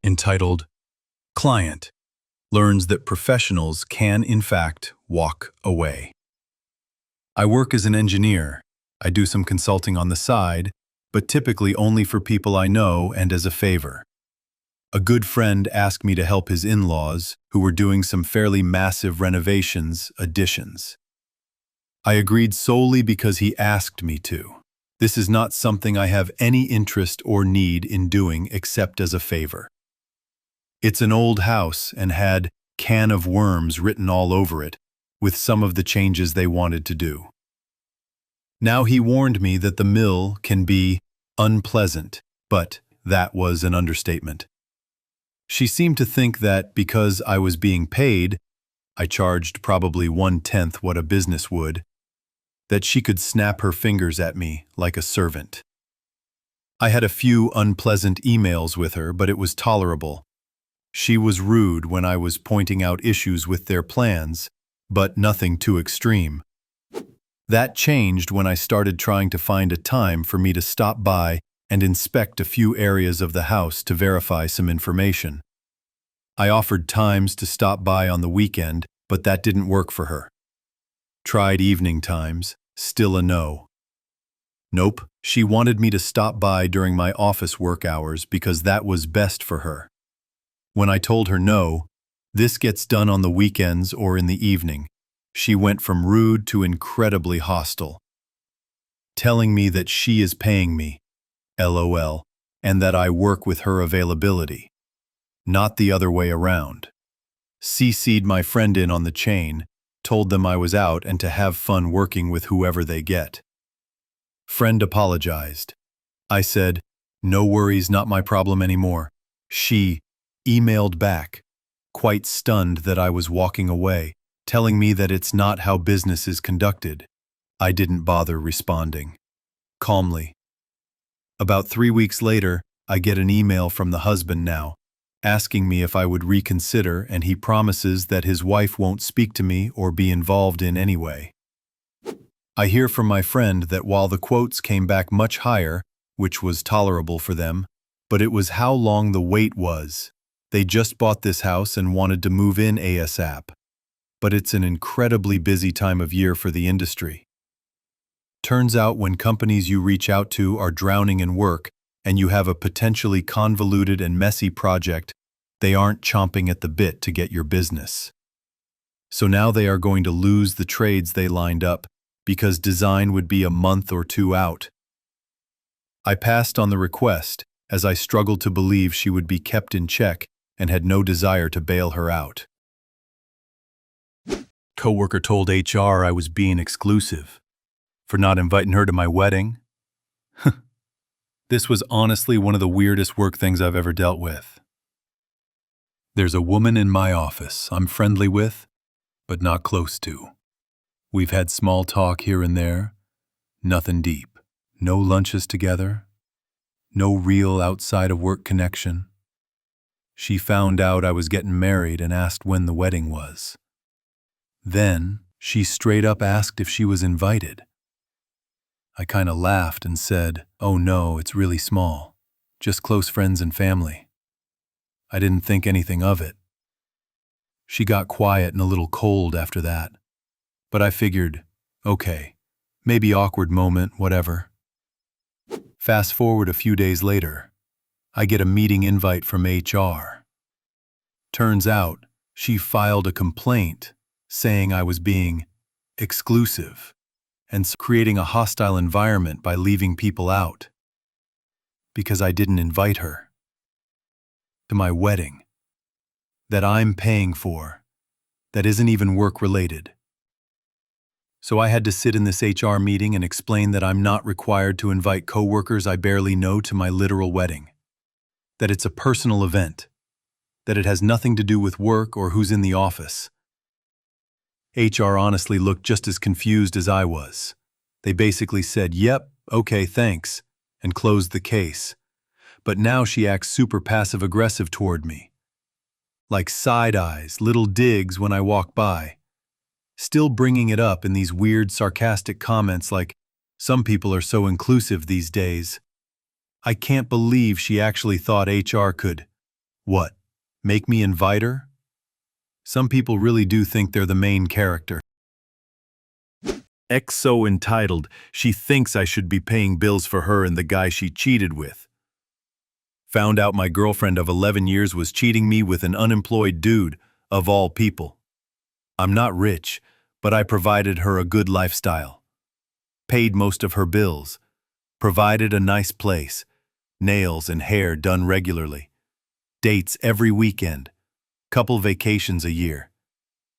entitled Client Learns that Professionals Can in Fact Walk Away. I work as an engineer. I do some consulting on the side, but typically only for people I know and as a favor. A good friend asked me to help his in-laws, who were doing some fairly massive additions. I agreed solely because he asked me to. This is not something I have any interest or need in doing except as a favor. It's an old house and had "can of worms" written all over it, with some of the changes they wanted to do. Now he warned me that the mill can be unpleasant, but that was an understatement. She seemed to think that because I was being paid, I charged probably 1/10 what a business would, that she could snap her fingers at me like a servant. I had a few unpleasant emails with her, but it was tolerable. She was rude when I was pointing out issues with their plans, but nothing too extreme. That changed when I started trying to find a time for me to stop by and inspect a few areas of the house to verify some information. I offered times to stop by on the weekend, but that didn't work for her. Tried evening times, still a no. Nope, she wanted me to stop by during my office work hours because that was best for her. When I told her no, this gets done on the weekends or in the evening, she went from rude to incredibly hostile, telling me that she is paying me, LOL, and that I work with her availability, not the other way around. CC'd my friend in on the chain, told them I was out and to have fun working with whoever they get. Friend apologized. I said, "No worries, not my problem anymore." She emailed back, quite stunned that I was walking away, telling me that it's not how business is conducted. I didn't bother responding. Calmly. About 3 weeks later, I get an email from the husband now, asking me if I would reconsider, and he promises that his wife won't speak to me or be involved in any way. I hear from my friend that while the quotes came back much higher, which was tolerable for them, but it was how long the wait was. They just bought this house and wanted to move in ASAP. But it's an incredibly busy time of year for the industry. Turns out when companies you reach out to are drowning in work and you have a potentially convoluted and messy project, they aren't chomping at the bit to get your business. So now they are going to lose the trades they lined up because design would be a month or 2 out. I passed on the request as I struggled to believe she would be kept in check and had no desire to bail her out. Coworker told HR I was being exclusive for not inviting her to my wedding. This was honestly one of the weirdest work things I've ever dealt with. There's a woman in my office I'm friendly with, but not close to. We've had small talk here and there, nothing deep. No lunches together, no real outside of work connection. She found out I was getting married and asked when the wedding was. Then she straight up asked if she was invited. I kinda laughed and said, "Oh no, it's really small. Just close friends and family." I didn't think anything of it. She got quiet and a little cold after that. But I figured, okay, maybe awkward moment, whatever. Fast forward a few days later, I get a meeting invite from HR. Turns out, she filed a complaint saying I was being exclusive and creating a hostile environment by leaving people out because I didn't invite her to my wedding that I'm paying for that isn't even work-related. So I had to sit in this HR meeting and explain that I'm not required to invite coworkers I barely know to my literal wedding, that it's a personal event, that it has nothing to do with work or who's in the office. HR honestly looked just as confused as I was. They basically said, "Yep, okay, thanks," and closed the case. But now she acts super passive-aggressive toward me. Like side eyes, little digs when I walk by. Still bringing it up in these weird, sarcastic comments like, "Some people are so inclusive these days." I can't believe she actually thought HR could What? Make me invite her? Some people really do think they're the main character. Ex so entitled, she thinks I should be paying bills for her and the guy she cheated with. Found out my girlfriend of 11 years was cheating me with an unemployed dude, of all people. I'm not rich, but I provided her a good lifestyle. Paid most of her bills. Provided a nice place. Nails and hair done regularly. Dates every weekend. Couple vacations a year.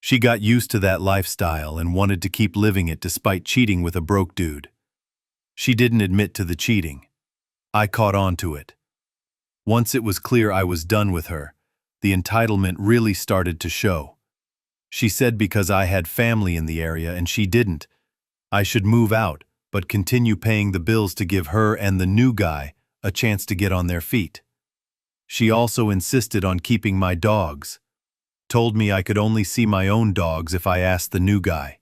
She got used to that lifestyle and wanted to keep living it despite cheating with a broke dude. She didn't admit to the cheating. I caught on to it. Once it was clear I was done with her, the entitlement really started to show. She said because I had family in the area and she didn't, I should move out but continue paying the bills to give her and the new guy a chance to get on their feet. She also insisted on keeping my dogs. Told me I could only see my own dogs if I asked the new guy.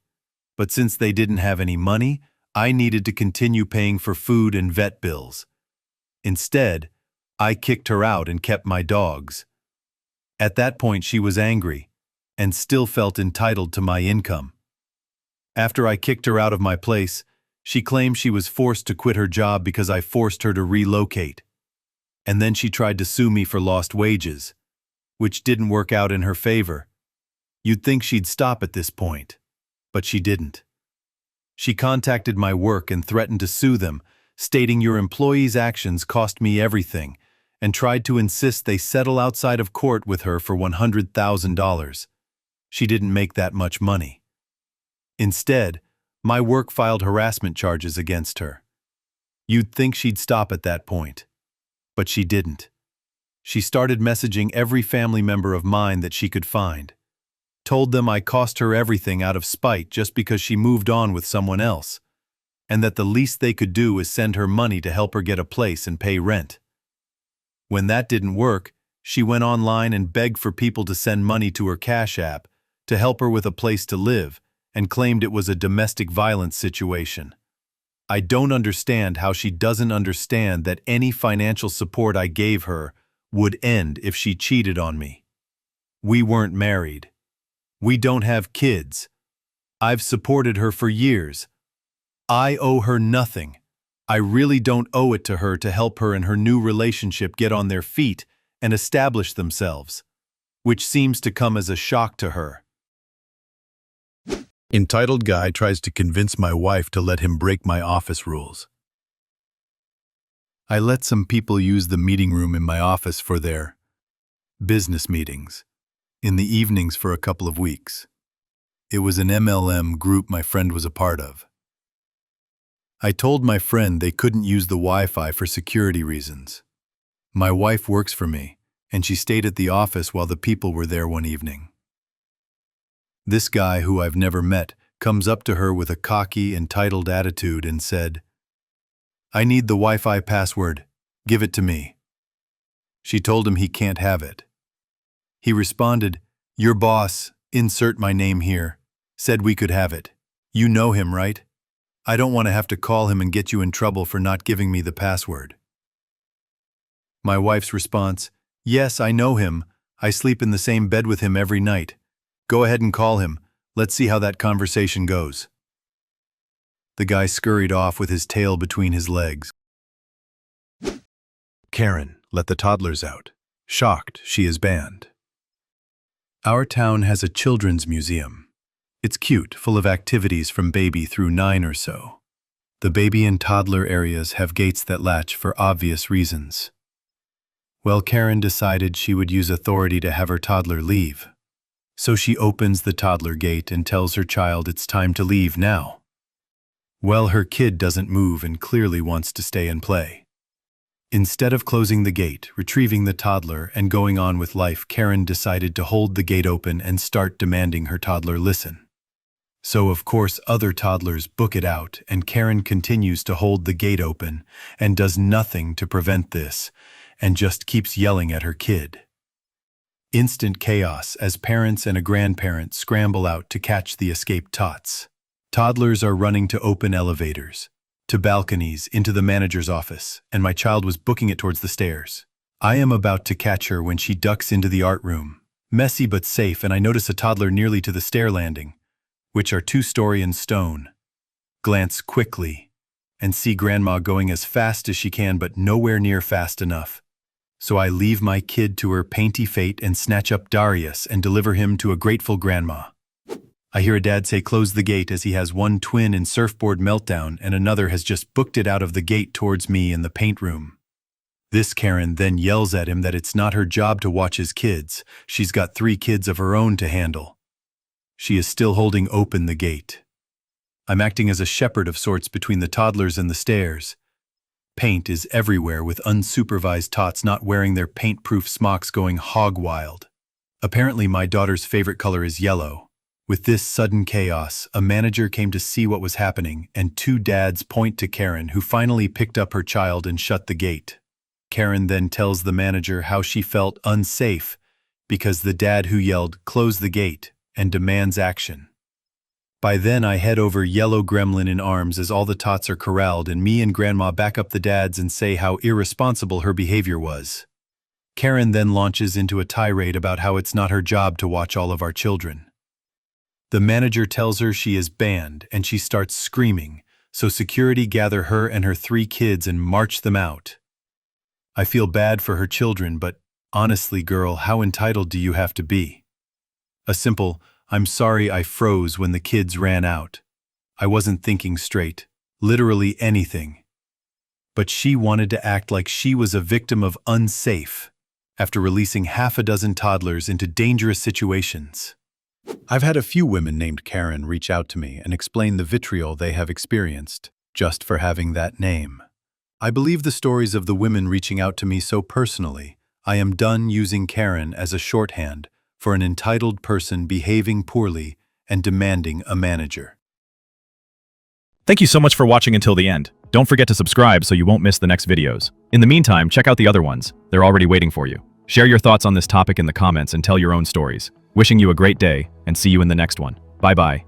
But since they didn't have any money, I needed to continue paying for food and vet bills. Instead, I kicked her out and kept my dogs. At that point she was angry, and still felt entitled to my income. After I kicked her out of my place, she claimed she was forced to quit her job because I forced her to relocate. And then she tried to sue me for lost wages, which didn't work out in her favor. You'd think she'd stop at this point, but she didn't. She contacted my work and threatened to sue them, stating your employees' actions cost me everything, and tried to insist they settle outside of court with her for $100,000. She didn't make that much money. Instead, my work filed harassment charges against her. You'd think she'd stop at that point, but she didn't. She started messaging every family member of mine that she could find. Told them I cost her everything out of spite just because she moved on with someone else, and that the least they could do is send her money to help her get a place and pay rent. When that didn't work, she went online and begged for people to send money to her Cash App to help her with a place to live, and claimed it was a domestic violence situation. I don't understand how she doesn't understand that any financial support I gave her would end if she cheated on me. We weren't married. We don't have kids. I've supported her for years. I owe her nothing. I really don't owe it to her to help her and her new relationship get on their feet and establish themselves, which seems to come as a shock to her. Entitled guy tries to convince my wife to let him break my office rules. I let some people use the meeting room in my office for their business meetings in the evenings for a couple of weeks. It was an MLM group my friend was a part of. I told my friend they couldn't use the Wi-Fi for security reasons. My wife works for me, and she stayed at the office while the people were there one evening. This guy, who I've never met, comes up to her with a cocky, entitled attitude and said, "I need the Wi-Fi password. Give it to me." She told him he can't have it. He responded, "Your boss, insert my name here, said we could have it. You know him, right? I don't want to have to call him and get you in trouble for not giving me the password." My wife's response, "Yes, I know him. I sleep in the same bed with him every night. Go ahead and call him. Let's see how that conversation goes." The guy scurried off with his tail between his legs. Karen, let the toddlers out. Shocked, she is banned. Our town has a children's museum. It's cute, full of activities from baby through 9 or so. The baby and toddler areas have gates that latch for obvious reasons. Well, Karen decided she would use authority to have her toddler leave. So she opens the toddler gate and tells her child it's time to leave now. Well, her kid doesn't move and clearly wants to stay and play. Instead of closing the gate, retrieving the toddler, and going on with life, Karen decided to hold the gate open and start demanding her toddler listen. So, of course, other toddlers book it out, and Karen continues to hold the gate open and does nothing to prevent this, and just keeps yelling at her kid. Instant chaos as parents and a grandparent scramble out to catch the escaped tots. Toddlers are running to open elevators, to balconies, into the manager's office, and my child was booking it towards the stairs. I am about to catch her when she ducks into the art room. Messy but safe, and I notice a toddler nearly to the stair landing, which are 2-story in stone. Glance quickly and see Grandma going as fast as she can, but nowhere near fast enough. So I leave my kid to her painty fate and snatch up Darius and deliver him to a grateful Grandma. I hear a dad say close the gate as he has one twin in surfboard meltdown and another has just booked it out of the gate towards me in the paint room. This Karen then yells at him that it's not her job to watch his kids. She's got 3 kids of her own to handle. She is still holding open the gate. I'm acting as a shepherd of sorts between the toddlers and the stairs. Paint is everywhere with unsupervised tots not wearing their paint-proof smocks going hog wild. Apparently my daughter's favorite color is yellow. With this sudden chaos, a manager came to see what was happening and 2 dads point to Karen, who finally picked up her child and shut the gate. Karen then tells the manager how she felt unsafe because the dad who yelled, "Close the gate," and demands action. By then I head over Yellow Gremlin in arms as all the tots are corralled and me and Grandma back up the dads and say how irresponsible her behavior was. Karen then launches into a tirade about how it's not her job to watch all of our children. The manager tells her she is banned and she starts screaming, so security gather her and her 3 kids and march them out. I feel bad for her children, but honestly, girl, how entitled do you have to be? A simple, "I'm sorry I froze" when the kids ran out. I wasn't thinking straight, literally anything. But she wanted to act like she was a victim of unsafe after releasing half a dozen toddlers into dangerous situations. I've had a few women named Karen reach out to me and explain the vitriol they have experienced just for having that name. I believe the stories of the women reaching out to me so personally. I am done using Karen as a shorthand for an entitled person behaving poorly and demanding a manager. Thank you so much for watching until the end. Don't forget to subscribe so you won't miss the next videos. In the meantime, check out the other ones. They're already waiting for you. Share your thoughts on this topic in the comments and tell your own stories. Wishing you a great day, and see you in the next one. Bye-bye.